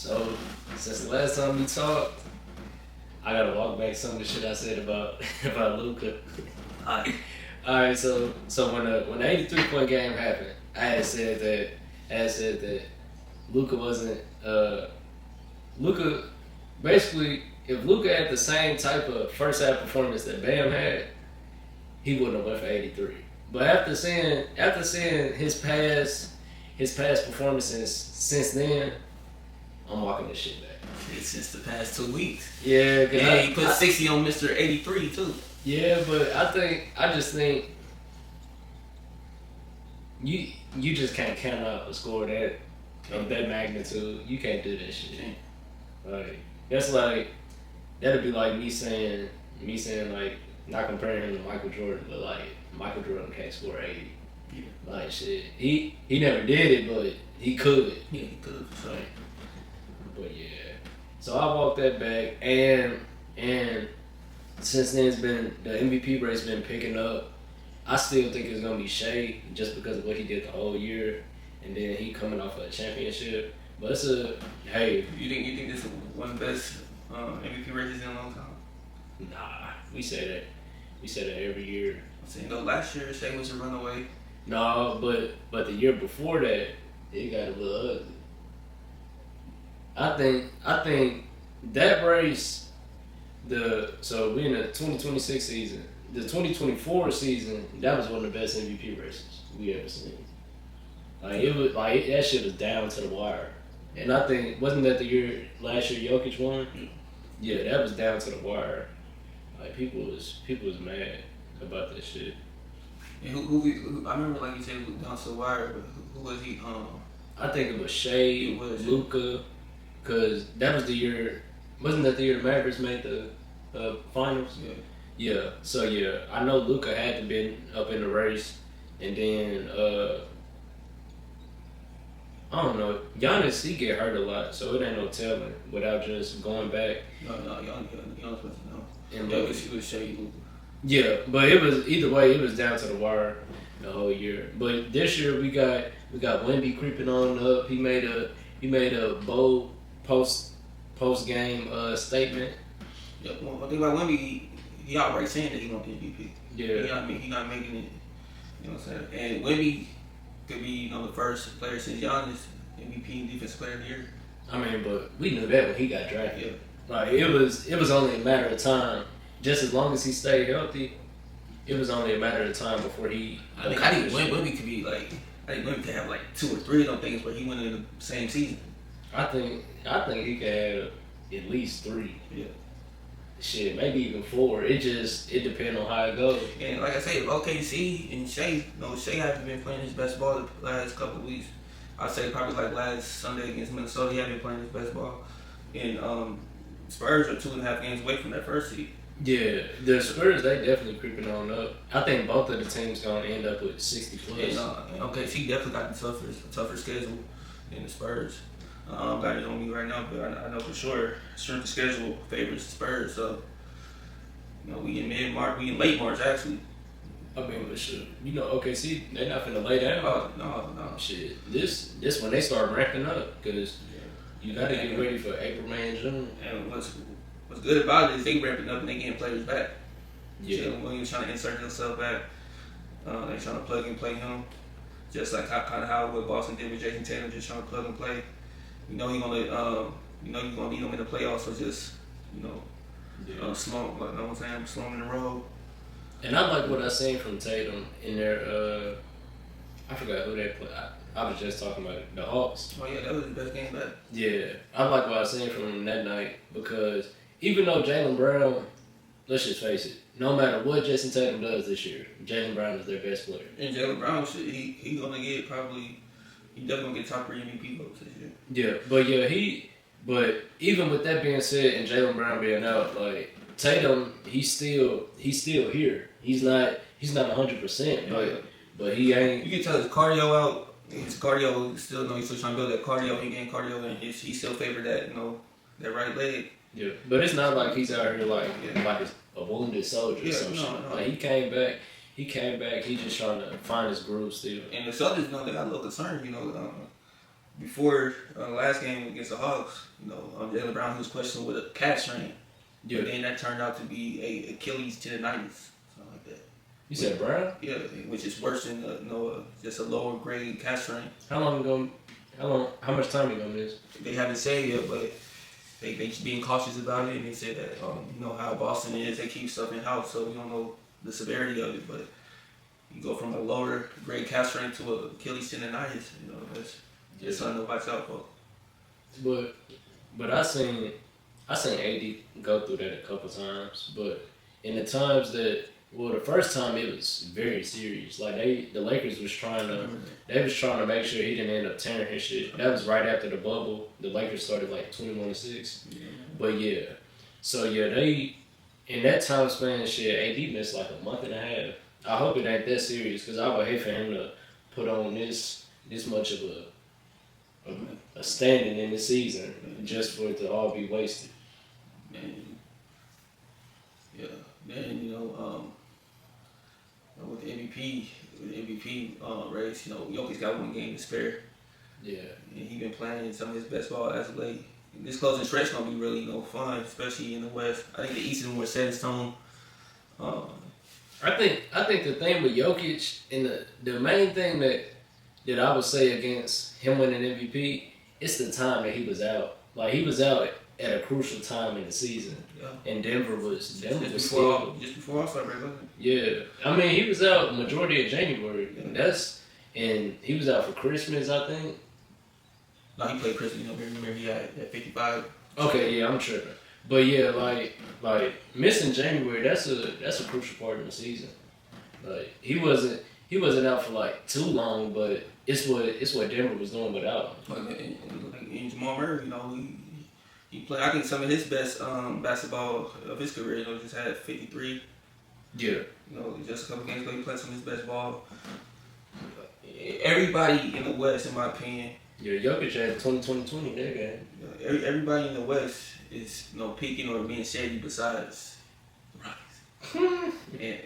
So, since the last time we talked, I gotta walk back some of the shit I said about about Luka. Alright. Alright, so when the 83-point game happened, I had said that Luka wasn't Luka basically if Luka had the same type of first half performance that Bam had, he wouldn't have went for 83. But after seeing his past performances since then, I'm walking this shit back. It's since the past 2 weeks. Yeah, he put 60 on Mr. 83 too. Yeah, but I just think you just can't count out a score that of that magnitude. You can't do that shit. Like that'd be like me saying like not comparing him to Michael Jordan, but like Michael Jordan can't score 80. Yeah. Like shit, he never did it, but he could. Yeah, he could for sure. But yeah, so I walked that back, and since then it's been the MVP race been picking up. I still think it's gonna be Shea just because of what he did the whole year, and then he coming off a championship. But it's hey. You think this is one of the best MVP races in a long time? Nah, we say that every year. I'm saying though, last year Shea was a runaway. No, but the year before that, it got a little ugly. I think that race, so we in the 2026 season, the 2024 season, that was one of the best MVP races we ever seen. Like it was like that shit was down to the wire, and I think wasn't that the year last year Jokic won? Yeah, that was down to the wire. Like people was mad about that shit. And who I remember like you said down to the wire, but who was he? I think it was Shea, Luka, cause that was the year. Wasn't that the year the Mavericks made the finals? Yeah. Yeah. So yeah, I know Luka had to been up in the race, and then I don't know. Giannis he get hurt a lot, so it ain't no telling without just going back. No, Giannis wasn't no. And It was Shea, Luka. Yeah, but it was either way. It was down to the wire the whole year. But this year we got Wemby creeping on up. He made a bold post game statement. Yeah, one thing about Wemby, he outright saying that he want the MVP. Yeah, he not making it. You know what I'm saying? And Wemby could be the first player since Giannis MVP Defensive Player of the Year. I mean, but we knew that when he got drafted. Yeah. Like it was only a matter of time. Just as long as he stayed healthy, it was only a matter of time before he. I think Wemby could be like. I think Wemby could have like 2 or 3 of them things where he went in the same season. I think he could have at least 3. Yeah. Shit, maybe even 4. It depends on how it goes. And like I said, OKC and Shea, Shea hasn't been playing his best ball the last couple of weeks. I'd say probably like last Sunday against Minnesota, he hadn't been playing his best ball. And Spurs are 2.5 games away from that first seed. Yeah, the Spurs, they definitely creeping on up. I think both of the teams gonna end up with 60 plus. And OKC definitely got the tougher schedule than the Spurs. I'm got it on me right now, but I know for sure strength of schedule favors the Spurs. So, we in mid-March, we in late March actually. I mean, but shit, OKC, they not finna lay down. Oh, no. Shit, this when they start ramping up, because you gotta get ready for April, May, and June. And what's good about it is they ramping up and they getting players back. Yeah. Jalen Williams trying to insert himself back. They trying to plug and play him, just like how what Boston did with Jason Tatum, just trying to plug and play. He gonna need him in the playoffs, so just slow him in the road. And I like what I seen from Tatum in their I forgot who they play. I was just talking about it, the Hawks. Oh yeah, that was the best game back. Yeah, I like what I seen from him that night because even though Jaylen Brown, let's just face it, no matter what Jason Tatum does this year, Jaylen Brown is their best player. And Jaylen Brown, he gonna get he definitely gonna get top 3 MVP votes this year. Yeah, but even with that being said, and Jaylen Brown being out, like Tatum, he's still here. He's not 100%, but he ain't. You can tell his cardio out. His cardio he's still trying to build that cardio. He getting cardio, and he still favored that that right leg. Yeah, but it's not like he's out here like a wounded soldier or some shit. No. Like he came back. He's just trying to find his groove still. And the Celtics, they got a little concerned. before last game against the Hawks, Jaylen Brown, he was questioned with a calf strain. Yeah. But then that turned out to be a Achilles tendonitis, something like that. You said Bryan? Yeah, which is worse than just a lower grade calf strain. How much time ago miss? They haven't said yet, but they just being cautious about it, and they said that how Boston is, they keep stuff in house, so we don't know the severity of it, but you go from a lower grade calf strain to a Achilles tendonitis, that's something to watch out for. But I seen AD go through that a couple times, but in the times that the first time it was very serious. Like the Lakers was trying to make sure he didn't end up tearing his shit. That was right after the bubble. The Lakers started like 21-6. Yeah. But yeah, so yeah, they in that time span, shit, AD missed like a month and a half. I hope it ain't that serious because I would hate for him to put on this much of a standing in the season just for it to all be wasted. Man. Yeah, man, with the MVP race, Jokic got one game to spare. Yeah. And he been playing some of his best ball as of late. This closing stretch gonna be really fun, especially in the West. I think the East is more set in stone. I think the thing with Jokic and the main thing that I would say against him winning MVP, it's the time that he was out. Like he was out at a crucial time in the season. Yeah. And Denver was just before All-Star break, wasn't it? Yeah. I mean, he was out majority of January. Yeah. And he was out for Christmas, I think. No, he played Christmas. Remember he had 55. Okay, yeah, I'm tripping. But yeah, like missing January, that's a crucial part of the season. Like he wasn't out for like too long, but it's what Denver was doing without him. And Jamal Murray, he played. I think some of his best basketball of his career. Just had 53. Yeah. Just a couple games ago, he played some of his best ball. Everybody in the West, in my opinion. Yeah, Jokic had 20-20 that game. Everybody in the West is peaking or being shady besides the Rockets. And